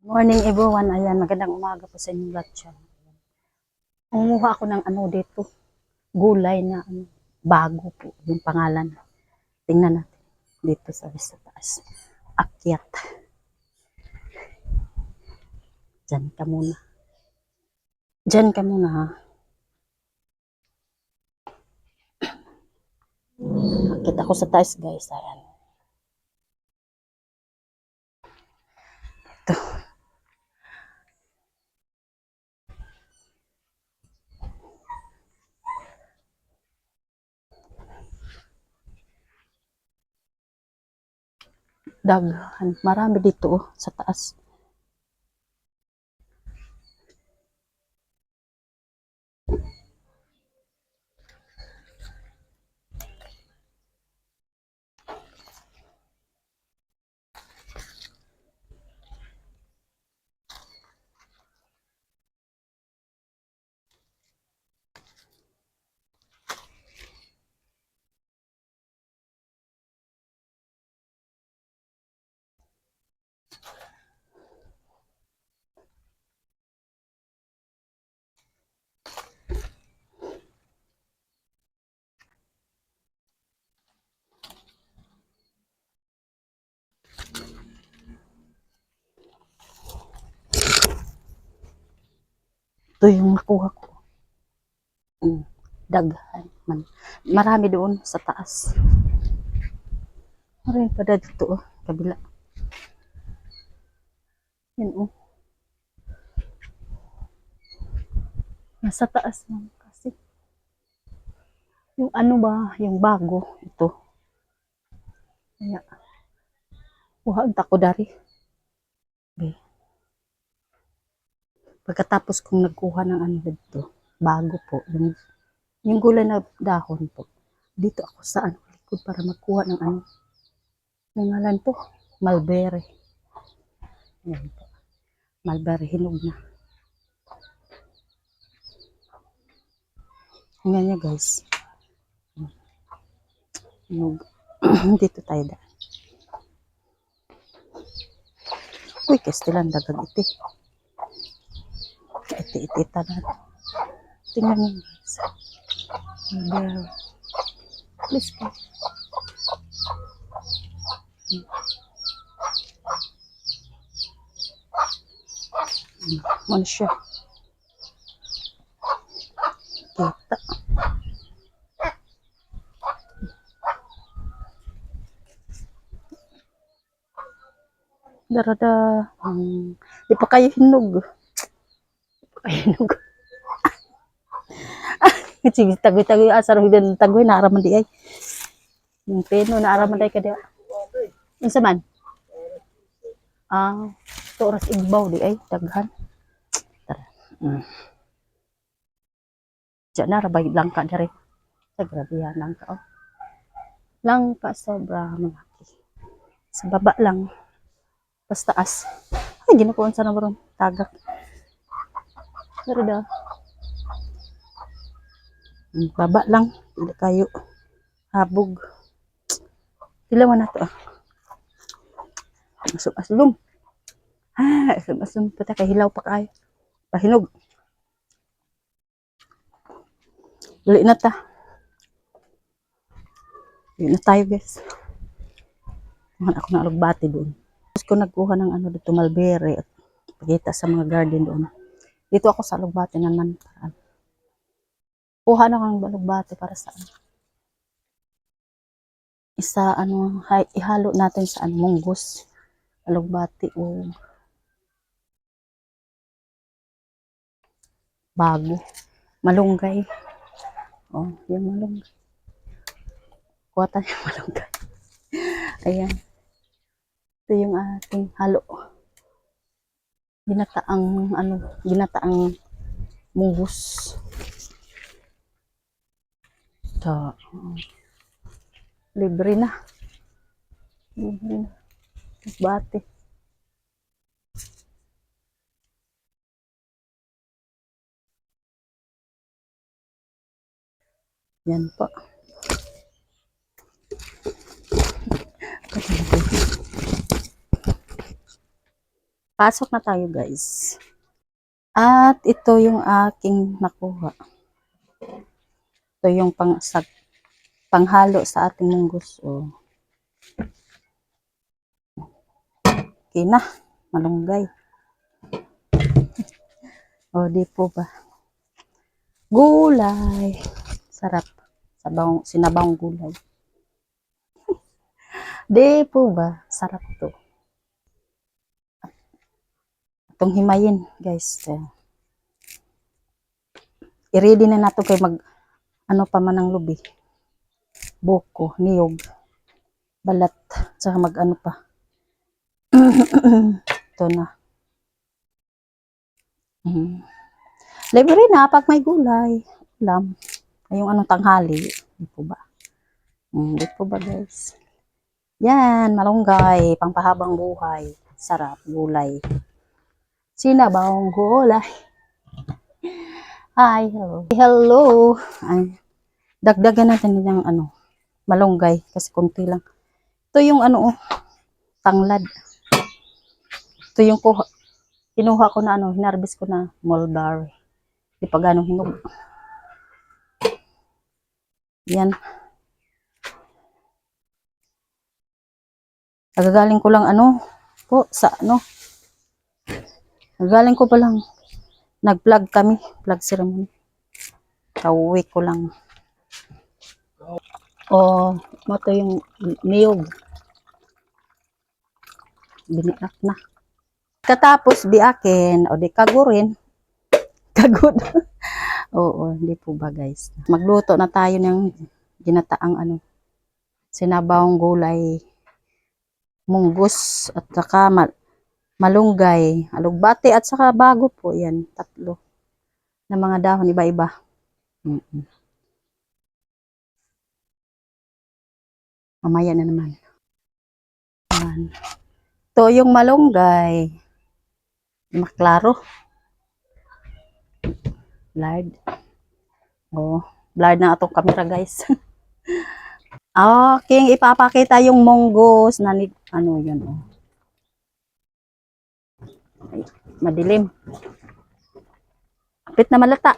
Morning everyone, ayan, magandang umaga po sa inyong lahat siya. Kumuha ako ng ano dito, gulay na bago po yung pangalan. Tingnan natin dito sa taas. Akyat. Diyan ka muna. Diyan ka muna ha. Akyat ako sa taas guys, ayan. Ito. Daghan. Marami dito oh, sa taas. Ito yung nakuha ko. Daghan. Marami doon sa taas. Marami pa dito oh, kabila. Yan oh. Nasa taas lang kasi. Yung ano ba, yung bago, ito. Kaya, kuhaan tako dari. Okay. Pagkatapos kong nagkuha ng ano dito, bago po, yung gulay na dahon po. Dito ako sa ano, likod para magkuha ng ano. Yung ngalan po, mulberry. Yan po. Mulberry, hinog na. Tingnan niya guys. Hinog. Dito tayo daan. Uy, kastilan dagang iti. Iti tanan. Tingnan niyo guys. Mulberry. Please po. Ano siya? Kita. Darada. Di pa kayo hinog. Di pa kayo hinog. Sige, tagoy-tagoy asar hudan tagoy naaraman di ay. Yung peno naaraman day ka di. Unsa man? Ah, to oras igbaw di ay daghan. Tara. Diyan na rabay langka dere. Sa grabe yan langka oh. Langka sobra malaki. Sa baba lang. Basta taas. Ay, ginukuhan sa nabaron. Tagak. Pero da. Baba lang. Hindi kayo. Habog. Ilawan na to ah. Asum-asum. Asum-asum. Pata kahilaw pa kayo. Pahinog. Dali na ta. Dali na tayo guys. Kuhan ako ng alugbati doon. Tapos ko nagkuha ng ano dito mulberry at pakita sa mga garden doon. Dito ako sa alugbati naman. Kuha na ng alugbati para sa ano. Isa ano, ihalo natin sa ano, munggos. Alugbati o bago. Malunggay. Oh, yung malunggay. Kuha tayo yung malunggay. Ayan. Ito yung ating halo. Ginataang ano, ginataang munggos. Ito. Libre na. Libre na. Bate. Yan po. Pasok na tayo guys. At ito yung aking nakuha. Ito yung panghalo sa ating munggus. Oh. Okay na. Malunggay. O, di po ba? Gulay. Sarap. Sinabawang gulay. Di po ba? Sarap to. Itong himayin, guys. I-ready na nato kay ano pa man ang lubi. Buko, niyog, balat, saka ano pa. Ito na. Libre na pag may gulay. Alam. Yung anong tanghali. Di po ba? Di po ba guys? Yan, malunggay, pangpahabang buhay. Sarap, gulay. Sinabawang gulay. Hi, hello. Hello. Ay, dagdagan natin yung malunggay kasi konti lang. Ito yung tanglad. Ito yung kinuha ko na hinarbis ko na mulberry. Di pa ganong hinog. Yan. Nagagaling ko lang sa nagagaling ko pa lang. Nag-vlog kami, vlog ceremony. Kauwi ko lang. Ito yung niyog. Biniak na. Katapos biakin, o di kagurin. Kagod. Oo, hindi po ba guys. Magluto na tayo ng ginataang sinabawang gulay, munggus, at saka malunggay, alugbati, at saka bago po yan. 3 na mga dahon, iba-iba. Mamaya na naman. Ayan. Ito yung malunggay. Maklaro. Blurred. Blurred na atong camera guys. Okay, ipapakita yung munggus na yun. Ay, madilim. Kapit na malata.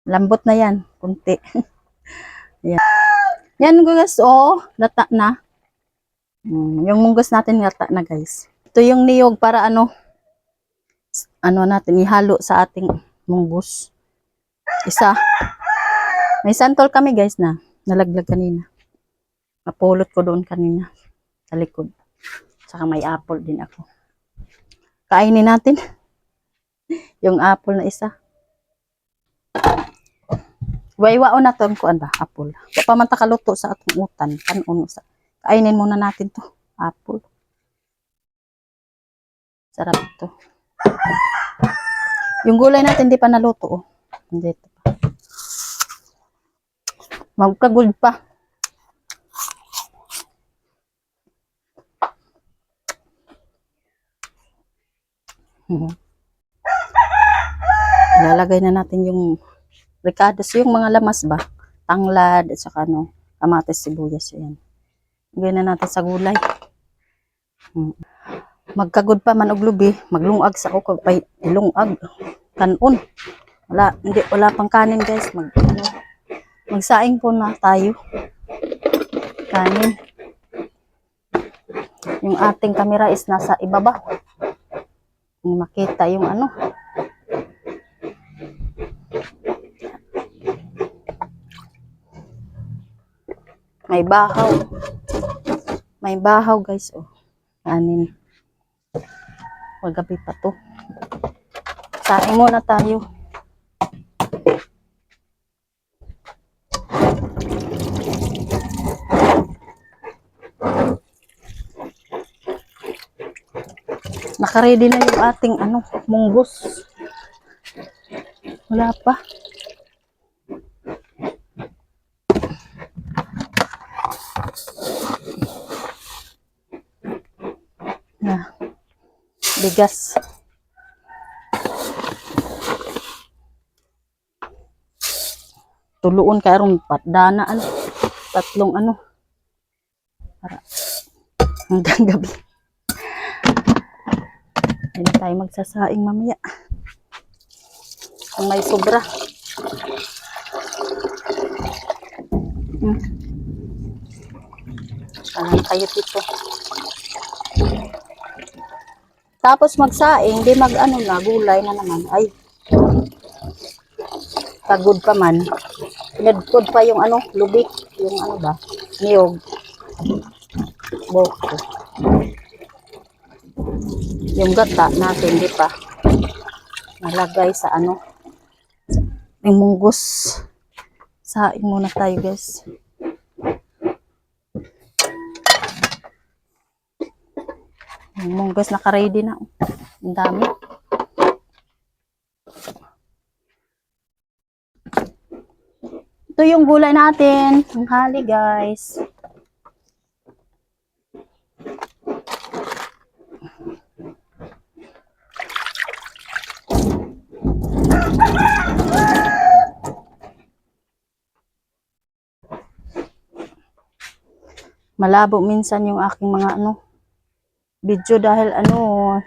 Lambot na yan. Kunti. Yan. Yan guys, lata na. Yung munggus natin lata na guys. Ito yung niyog para natin ihalo sa ating munggus. Isa. May santol kami guys na nalaglag kanina. Napulot ko doon kanina sa likod. Saka may apple din ako. Kainin natin yung apple na isa. Waiwao na to kuan ba apple. Pa man ta kaluto sa atong utan kanon sa. Kainin muna natin to apple. Sarap to. Yung gulay natin di pa naluto Hindi pa. Magkagud pa. Ilalagay na natin yung ricados, yung mga lamas ba, tanglad, at saka kamatis, sibuyas, yan. Lagay na natin sa gulay. Magkagud pa man og lubi, maglungag sa ako pay ilungag kanon. Wala pang kanin guys, magsaing po na tayo. Kanin. Yung ating camera is nasa ibaba. Makita yung may bahaw. May bahaw guys, kanin. Magabi pa to. Saing muna tayo. Nakaready na yung ating munggus. Wala pa. Bigas. Tuluon ka aron patdanaan. 3 para hanggang gabi. Hindi na tayo magsasaing mamaya. Kung may sobra. Kayo dito. Tapos magsaing, di mag-ano na, gulay na naman. Ay, pagod pa man. Pinagkod pa yung ano, lubik. Yung ano ba, niyog. Boko. Yung gata natin, di pa. Nalagay sa ano, yung munggos. Saing muna tayo, guys. Yung munggos naka-ready na. Ang dami. Ito yung gulay natin. Ang hali, guys. Malabo minsan yung aking mga ano video dahil ano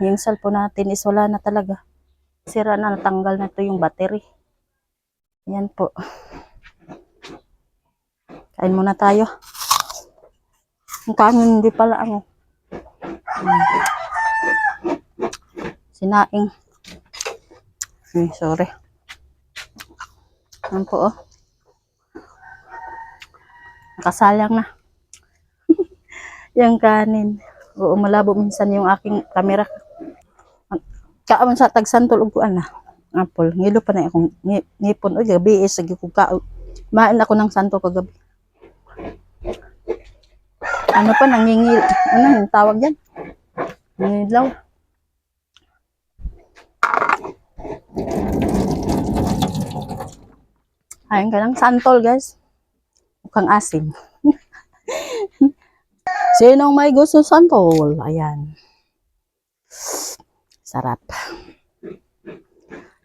yung cellphone natin is wala na talaga. Sira na, natanggal na to yung battery. Yan po. Kain muna tayo. Ang kanin hindi pala ano. Sinaing. Sorry. Yan po oh. Nakasalang na. Yung kanin. Oo, malabo minsan yung aking camera. Kaamon sa tagsantol og kuan na. Apple. Ngilo pa na akong ngipon. Uy, gabi is lagi ko kao. Main ako ng santo kagabi. Ano pa nangingil? Ano yung tawag diyan? Nangilaw. Ayun ka lang santol, guys. Mukhang asim. Sinong may gusto santol? Ayan. Sarap.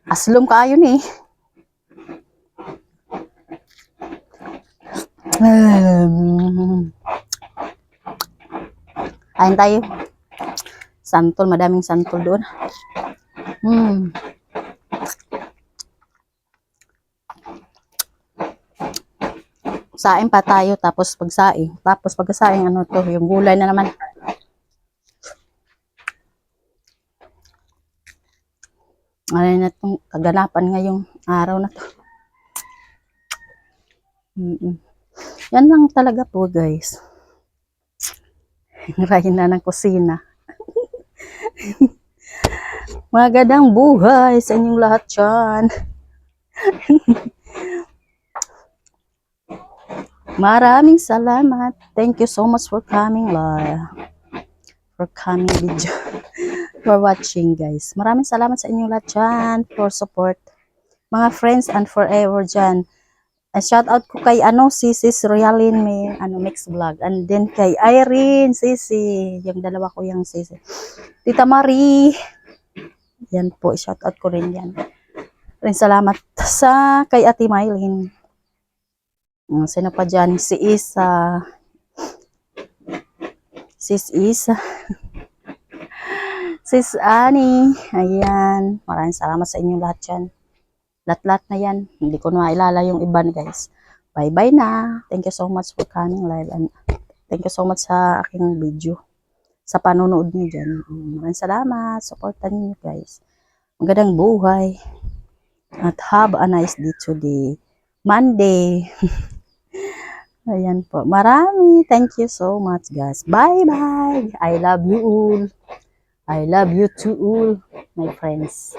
Aslom kayo ni. Ayun tayo. Santol, madaming santol doon. Saing pa tayo, tapos pagsaing. Tapos pagsaing, ano to, yung gulay na naman. Ano na itong kaganapan ngayong araw na to. Yan lang talaga po, guys. Rahin na ng kusina. Magandang buhay sa inyong lahat dyan. Maraming salamat. Thank you so much for coming live. For coming video. For watching, guys. Maraming salamat sa inyong lahat dyan. For support. Mga friends and forever dyan. Shout out ko kay Sisis Royalin may mix vlog. And then kay Irene, Sisi. Yung dalawa ko yung Sisi. Tita Marie. Yan po. Shout out ko rin yan. Rin salamat sa kay Ate Mylene. Sino pa dyan? Si Isa. Sis Isa. Sis Annie. Ayan. Maraming salamat sa inyo lahat dyan. Lahat-lahat na yan. Hindi ko na mailala yung iba, guys. Bye-bye na. Thank you so much for coming live. And thank you so much sa aking video. Sa panonood niyo dyan. Maraming salamat. Supportan niyo, guys. Magandang buhay. At have a nice day today. Monday. Ayan po. Marami. Thank you so much, guys. Bye-bye. I love you all. I love you too all, my friends.